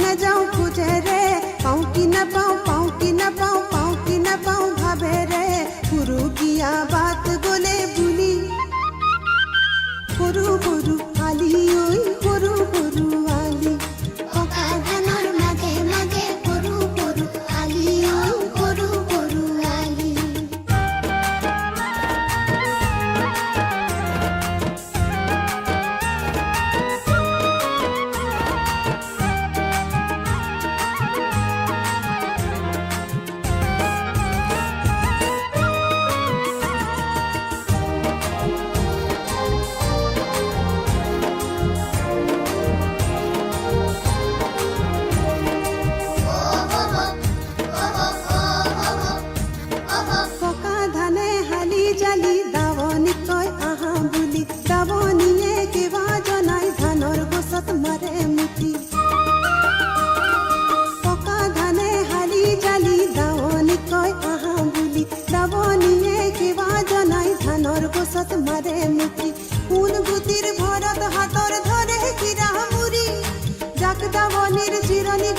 न जाऊं खुजे रे पाऊं कि न पाऊं पाऊं कि न पाऊं पाऊं कि न पाऊं भावे रे गुरु किया बात बोले भूली गुरु गुरु आली ओई गुरु गुरु आली पका धानर मागे मागे गुरु गुरु आली ओई गुरु गुरु आली জালি দাবনি কয় আহা বুলি দাবনিয়ে কিবা জনাই ধানৰ গছত মাৰে মুঠি পকা ধানে হালি জালি দাবনি কয় আহা বুলি দাবনিয়ে কিবা জনাই ধানৰ গছত মাৰে মুঠি কোন গুটিৰ ভৰত হাতৰ ধৰে কিৰা মুৰি জাক দাবনিৰ চিৰণি